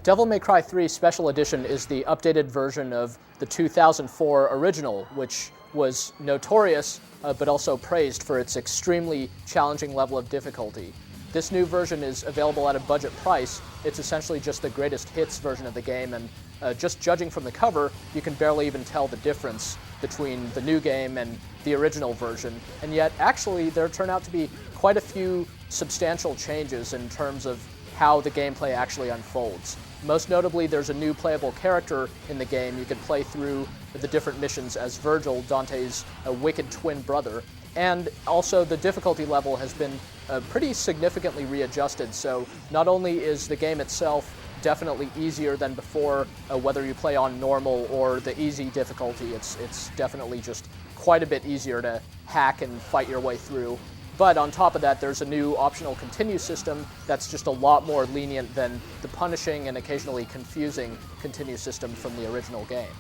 Devil May Cry 3 Special Edition is the updated version of the 2004 original, which was notorious but also praised for its extremely challenging level of difficulty. This new version is available at a budget price. It's essentially just the greatest hits version of the game, and just judging from the cover, you can barely even tell the difference between the new game and the original version. And yet, actually, there turn out to be quite a few substantial changes in terms of how the gameplay actually unfolds. Most notably, there's a new playable character in the game. You can play through the different missions as Virgil, Dante's wicked twin brother. And also, the difficulty level has been pretty significantly readjusted, so not only is the game itself definitely easier than before, whether you play on normal or the easy difficulty, it's definitely just quite a bit easier to hack and fight your way through. But on top of that, there's a new optional continue system that's just a lot more lenient than the punishing and occasionally confusing continue system from the original game.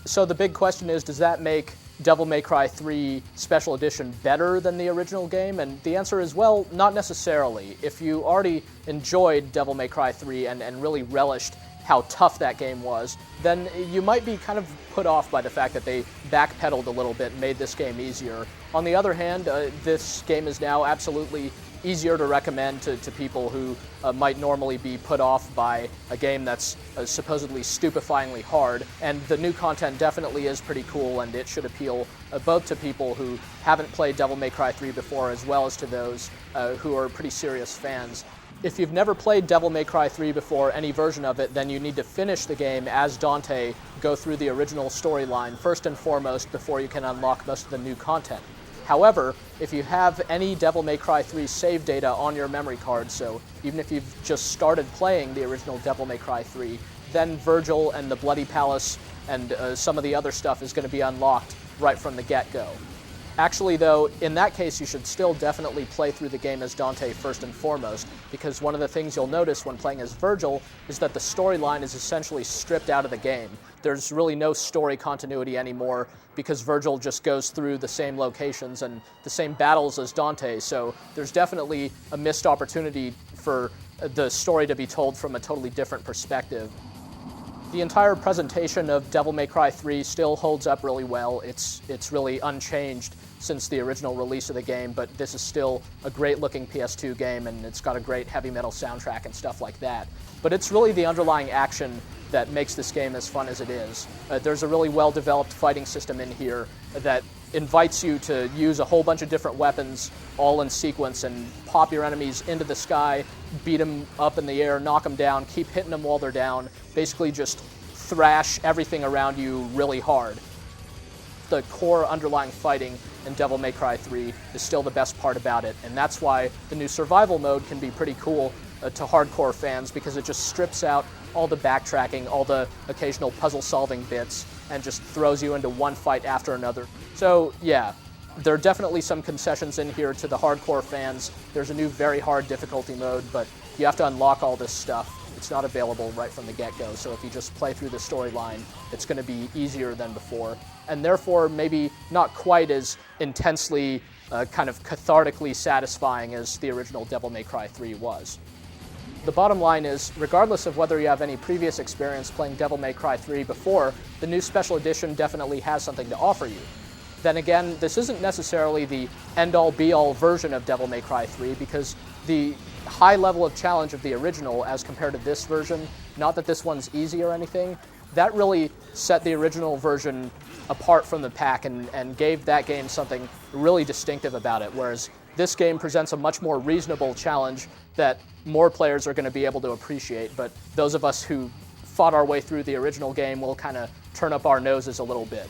So the big question is, does that make Devil May Cry 3 Special Edition better than the original game? And the answer is, well, not necessarily. If you already enjoyed Devil May Cry 3 and really relished how tough that game was, then you might be kind of put off by the fact that they backpedaled a little bit and made this game easier. On the other hand, this game is now absolutely easier to recommend to people who might normally be put off by a game that's supposedly stupefyingly hard, and the new content definitely is pretty cool, and it should appeal both to people who haven't played Devil May Cry 3 before, as well as to those who are pretty serious fans. If you've never played Devil May Cry 3 before, any version of it, then you need to finish the game as Dante, go through the original storyline first and foremost before you can unlock most of the new content. However, if you have any Devil May Cry 3 save data on your memory card, so even if you've just started playing the original Devil May Cry 3, then Virgil and the Bloody Palace and some of the other stuff is going to be unlocked right from the get-go. Actually, though, in that case, you should still definitely play through the game as Dante first and foremost, because one of the things you'll notice when playing as Virgil is that the storyline is essentially stripped out of the game. There's really no story continuity anymore, because Virgil just goes through the same locations and the same battles as Dante, so there's definitely a missed opportunity for the story to be told from a totally different perspective. The entire presentation of Devil May Cry 3 still holds up really well. It's really unchanged since the original release of the game, but this is still a great-looking PS2 game, and it's got a great heavy metal soundtrack and stuff like that. But it's really the underlying action that makes this game as fun as it is. There's a really well-developed fighting system in here that invites you to use a whole bunch of different weapons all in sequence and pop your enemies into the sky, beat them up in the air, knock them down, keep hitting them while they're down, basically just thrash everything around you really hard. The core underlying fighting in Devil May Cry 3 is still the best part about it, and that's why the new survival mode can be pretty cool to hardcore fans, because it just strips out all the backtracking, all the occasional puzzle-solving bits, and just throws you into one fight after another. So, yeah, there are definitely some concessions in here to the hardcore fans. There's a new very hard difficulty mode, but you have to unlock all this stuff. It's not available right from the get-go, so if you just play through the storyline, it's going to be easier than before, and therefore maybe not quite as intensely, kind of cathartically satisfying as the original Devil May Cry 3 was. The bottom line is, regardless of whether you have any previous experience playing Devil May Cry 3 before, the new Special Edition definitely has something to offer you. Then again, this isn't necessarily the end-all be-all version of Devil May Cry 3, because the high level of challenge of the original as compared to this version, not that this one's easy or anything, that really set the original version apart from the pack and gave that game something really distinctive about it, whereas this game presents a much more reasonable challenge that more players are going to be able to appreciate, but those of us who fought our way through the original game will kind of turn up our noses a little bit.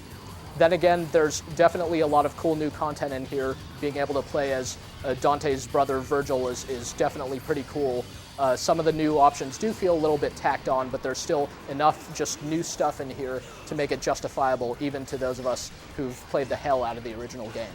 Then again, there's definitely a lot of cool new content in here. Being able to play as Dante's brother Virgil is definitely pretty cool. Some of the new options do feel a little bit tacked on, but there's still enough just new stuff in here to make it justifiable even to those of us who've played the hell out of the original game.